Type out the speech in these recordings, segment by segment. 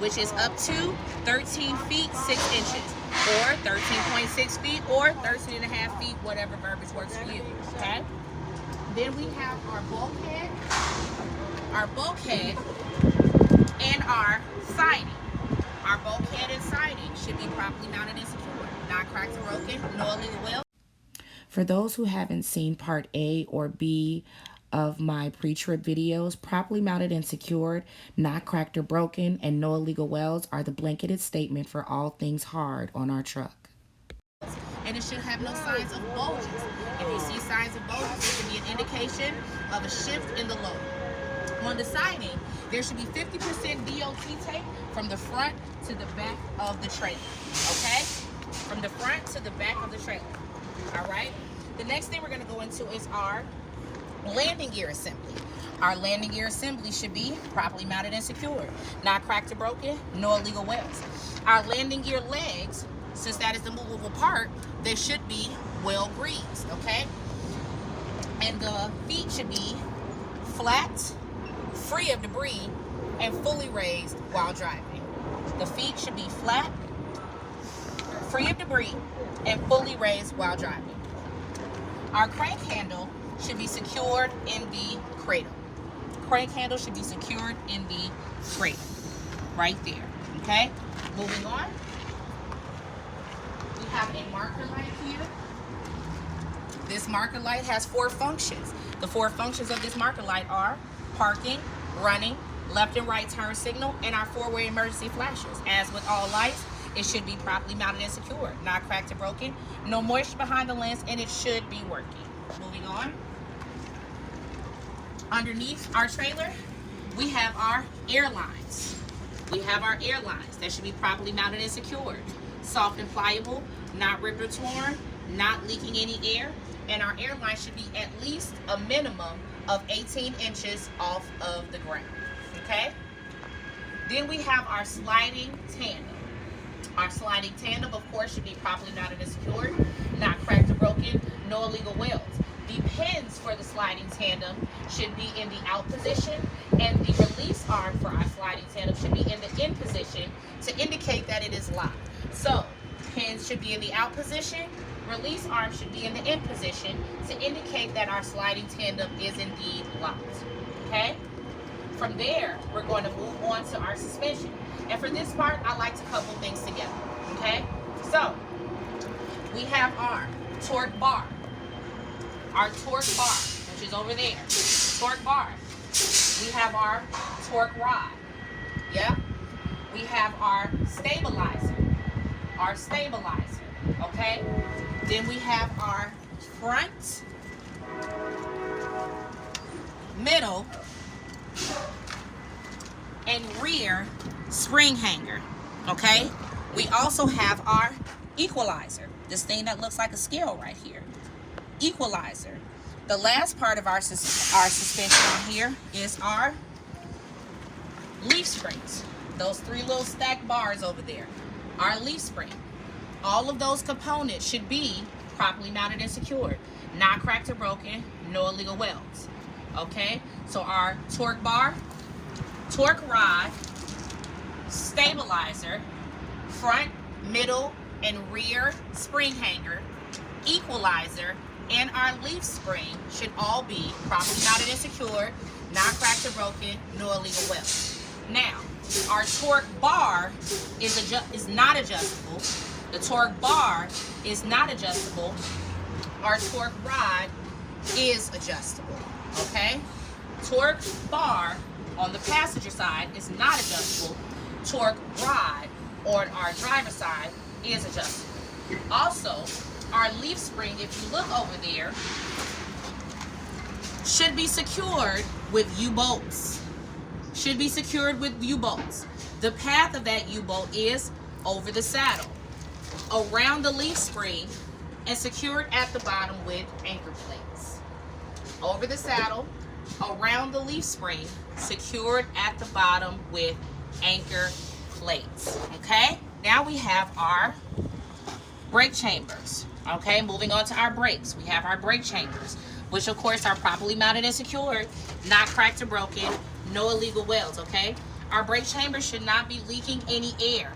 which is up to 13 feet 6 inches, or 13.6 feet, or 13 and a half feet, whatever verbiage works for you. Okay. Then we have our bulkhead, and our siding. Our bulkhead and siding should be properly mounted and secured, not cracked or broken, no illegal welds. For those who haven't seen part A or B of my pre-trip videos, properly mounted and secured, not cracked or broken, and no illegal welds are the blanketed statement for all things hard on our truck. And it should have no signs of bulges. If you see signs of bulges, it could be an indication of a shift in the load. On the siding, there should be 50% DOT tape from the front to the back of the trailer, okay? From the front to the back of the trailer, all right? The next thing we're gonna go into is our landing gear assembly. Our landing gear assembly should be properly mounted and secured, not cracked or broken, no illegal welds. Our landing gear legs, since that is the movable part, they should be well greased, okay? And the feet should be flat, free of debris, and fully raised while driving. The feet should be flat, free of debris, and fully raised while driving. Our crank handle should be secured in the cradle. Crank handle should be secured in the cradle, right there, okay? Moving on, we have a marker light here. This marker light has 4 functions. The 4 functions of this marker light are parking, running, left and right turn signal, and our 4-way emergency flashes. As with all lights, it should be properly mounted and secured, not cracked or broken, no moisture behind the lens, and it should be working. Moving on. Underneath our trailer, we have our airlines. We have our airlines that should be properly mounted and secured. Soft and pliable, not ripped or torn, not leaking any air, and our airline should be at least a minimum of 18 inches off of the ground, okay? Then we have our sliding tandem. Our sliding tandem, of course, should be properly mounted and secured, not cracked or broken, no illegal welds. The pins for the sliding tandem should be in the out position, and the release arm for our sliding tandem should be in the in position to indicate that it is locked. So, pins should be in the out position, release arm should be in the in position to indicate that our sliding tandem is indeed locked, okay? From there, we're going to move on to our suspension. And for this part, I like to couple things together, okay? So, we have our torque bar. Our torque bar, which is over there. Torque bar. We have our torque rod. Yep. We have our stabilizer. Our stabilizer, okay? Then we have our front, middle, and rear spring hanger, okay? We also have our equalizer, this thing that looks like a scale right here. Equalizer. The last part of our suspension on here is our leaf springs. Those 3 little stacked bars over there. Our leaf spring. All of those components should be properly mounted and secured, not cracked or broken, no illegal welds. Okay, so our torque bar, torque rod, stabilizer, front, middle, and rear spring hanger, equalizer, and our leaf spring should all be properly mounted and secured, not cracked or broken, no illegal welds. Now, our torque bar is not adjustable. The torque bar is not adjustable. Our torque rod is adjustable, okay? Torque bar on the passenger side is not adjustable. Torque rod on our driver's side is adjustable. Also, our leaf spring, if you look over there, should be secured with U-bolts. Should be secured with U-bolts. The path of that U-bolt is over the saddle, around the leaf spring, and secured at the bottom with anchor plates. Over the saddle, around the leaf spring, secured at the bottom with anchor plates. Okay? Now we have our brake chambers. Okay, moving on to our brakes. We have our brake chambers, which of course are properly mounted and secured, not cracked or broken, no illegal welds, okay? Our brake chamber should not be leaking any air,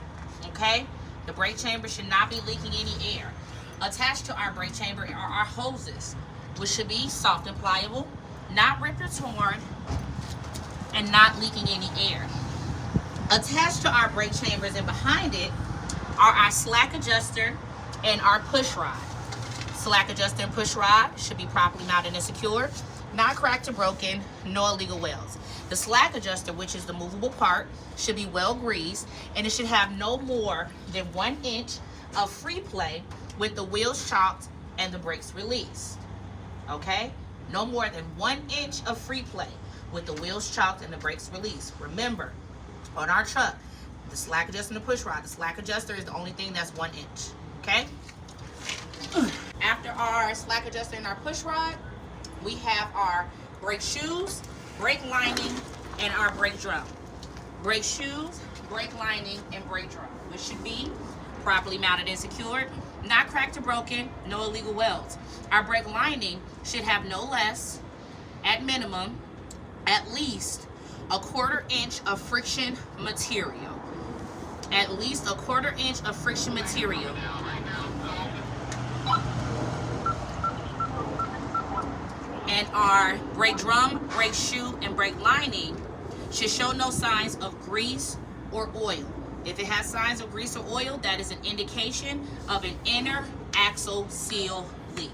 okay? The brake chamber should not be leaking any air. Attached to our brake chamber are our hoses, which should be soft and pliable, not ripped or torn, and not leaking any air. Attached to our brake chambers and behind it are our slack adjuster and our push rod. Slack adjuster and push rod should be properly mounted and secured, not cracked or broken, no illegal welds. The slack adjuster, which is the movable part, should be well greased, and it should have no more than 1 inch of free play with the wheels chalked and the brakes released. Okay? No more than 1 inch of free play with the wheels chalked and the brakes released. Remember, on our truck, the slack adjuster and the push rod, the slack adjuster is the only thing that's 1 inch. Okay? After our slack adjuster and our push rod, we have our brake shoes, brake lining, and our brake drum. Brake shoes, brake lining, and brake drum, which should be properly mounted and secured, not cracked or broken, no illegal welds. Our brake lining should have no less, at minimum, at least a 1/4 inch of friction material. At least a 1/4 inch of friction material. And our brake drum, brake shoe, and brake lining should show no signs of grease or oil. If it has signs of grease or oil, that is an indication of an inner axle seal leak.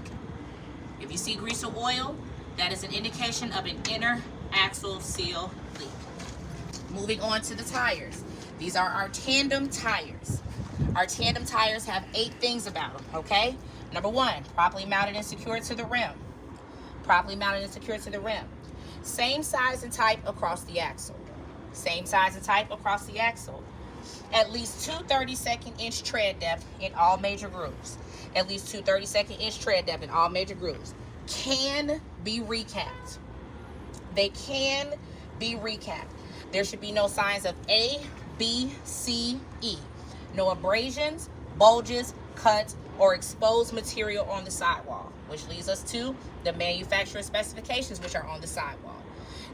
If you see grease or oil, that is an indication of an inner axle seal leak. Moving on to the tires. These are our tandem tires. Our tandem tires have 8 things about them, okay? Number 1, properly mounted and secured to the rim. Properly mounted and secured to the rim. Same size and type across the axle. Same size and type across the axle. At least 2 32nd inch tread depth in all major grooves. At least 2 32nd inch tread depth in all major grooves. Can be recapped. They can be recapped. There should be no signs of A, B, C, E. No abrasions, bulges, cuts, or exposed material on the sidewall, which leads us to the manufacturer specifications, which are on the sidewall.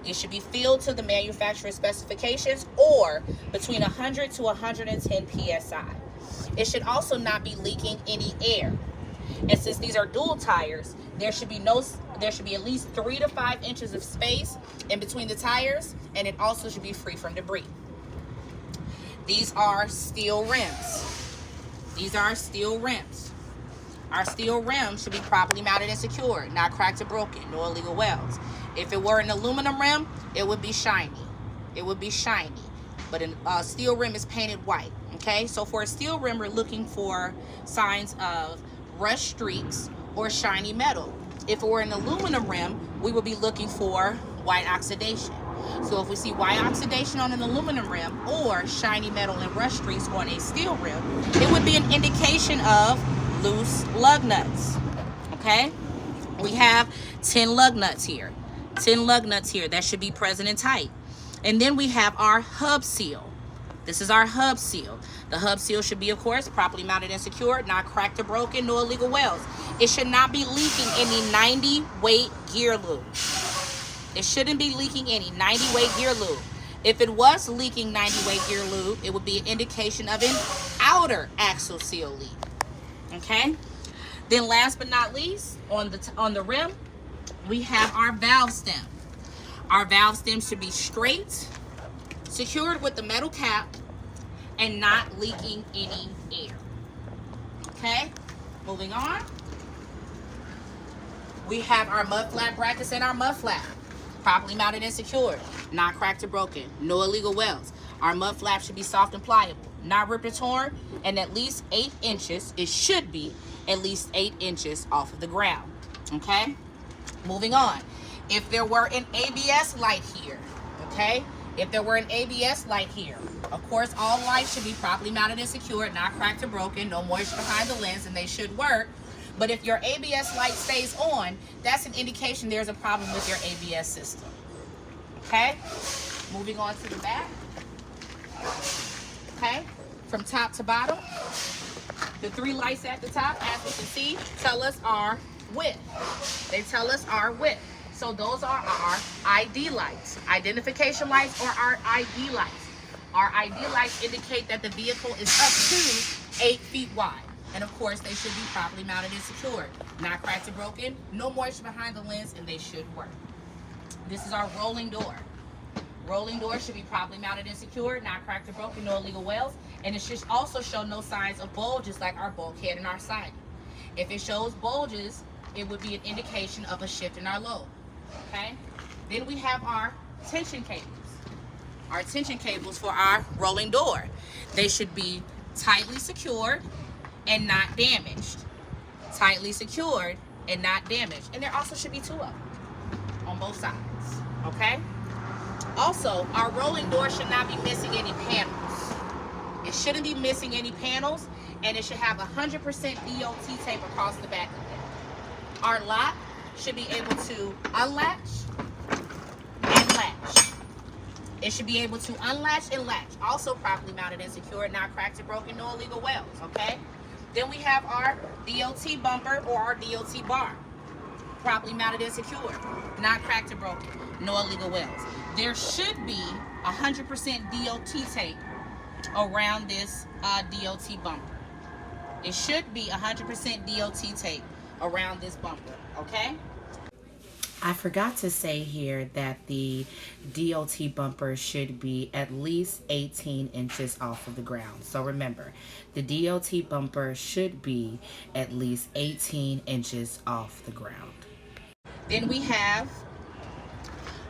It should be filled to the manufacturer specifications or between 100 to 110 psi. It should also not be leaking any air. And since these are dual tires, there should be at least 3 to 5 inches of space in between the tires, and it also should be free from debris. These are steel rims. These are steel rims. Our steel rim should be properly mounted and secured, not cracked or broken, no illegal welds. If it were an aluminum rim, it would be shiny. It would be shiny. But a steel rim is painted white, okay? So for a steel rim, we're looking for signs of rust streaks or shiny metal. If it were an aluminum rim, we would be looking for white oxidation. So if we see white oxidation on an aluminum rim or shiny metal and rust streaks on a steel rim, it would be an indication of loose lug nuts, okay? We have 10 lug nuts here. 10 lug nuts here that should be present and tight. And then we have our hub seal. This is our hub seal. The hub seal should be, of course, properly mounted and secured, not cracked or broken, no illegal welds. It should not be leaking any 90 weight gear lube. It shouldn't be leaking any 90 weight gear lube. If it was leaking 90 weight gear lube, it would be an indication of an outer axle seal leak. Okay? Then last but not least, on the rim, we have our valve stem. Our valve stem should be straight, secured with the metal cap, and not leaking any air. Okay? Moving on. We have our mud flap brackets and our mud flap. Properly mounted and secured, not cracked or broken, no illegal welds. Our mud flap should be soft and pliable, not ripped or torn, and at least 8 inches. It should be at least 8 inches off of the ground. Okay? Moving on. If there were an ABS light here, okay? If there were an ABS light here, of course, all lights should be properly mounted and secured, not cracked or broken, no moisture behind the lens, and they should work. But if your ABS light stays on, that's an indication there's a problem with your ABS system. Okay? Moving on to the back. Okay? From top to bottom, the 3 lights at the top, as you can see, tell us our width. They tell us our width. So those are our ID lights, identification lights, or our ID lights. Our ID lights indicate that the vehicle is up to 8 feet wide. And of course, they should be properly mounted and secured. Not cracked or broken, no moisture behind the lens, and they should work. This is our rolling door. Rolling door should be properly mounted and secured, not cracked or broken, no illegal welds, and it should also show no signs of bulges like our bulkhead and our siding. If it shows bulges, it would be an indication of a shift in our load. Okay? Then we have our tension cables. Our tension cables for our rolling door. They should be tightly secured and not damaged. Tightly secured and not damaged. And there also should be 2 of them on both sides. Okay? Also, our rolling door should not be missing any panels. It shouldn't be missing any panels, and it should have 100% DOT tape across the back of it. Our lock should be able to unlatch and latch. It should be able to unlatch and latch. Also properly mounted and secured, not cracked or broken, no illegal welds, okay? Then we have our DOT bumper or our DOT bar. Properly mounted and secured, not cracked or broken, no illegal welds. There should be 100% DOT tape around this DOT bumper. It should be 100% DOT tape around this bumper, okay? I forgot to say here that the DOT bumper should be at least 18 inches off of the ground. So remember, the DOT bumper should be at least 18 inches off the ground. Then we have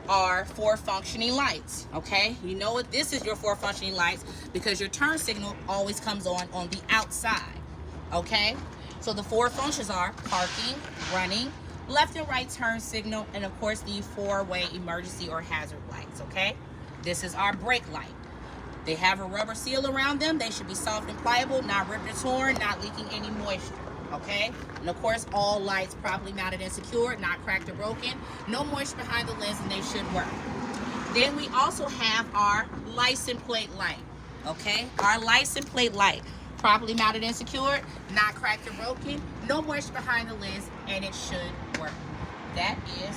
our 4 functioning lights, okay? You know what? This is your 4 functioning lights because your turn signal always comes on the outside, okay? So the 4 functions are parking, running, left and right turn signal, and of course the 4-way emergency or hazard lights, okay? This is our brake light. They have a rubber seal around them. They should be soft and pliable, not ripped or torn, not leaking any moisture, okay? And of course, all lights properly mounted and secured, not cracked or broken, no moisture behind the lens, and they should work. Then we also have our license plate light, okay? Our license plate light, properly mounted and secured, not cracked or broken, no moisture behind the lens, and it should work. That is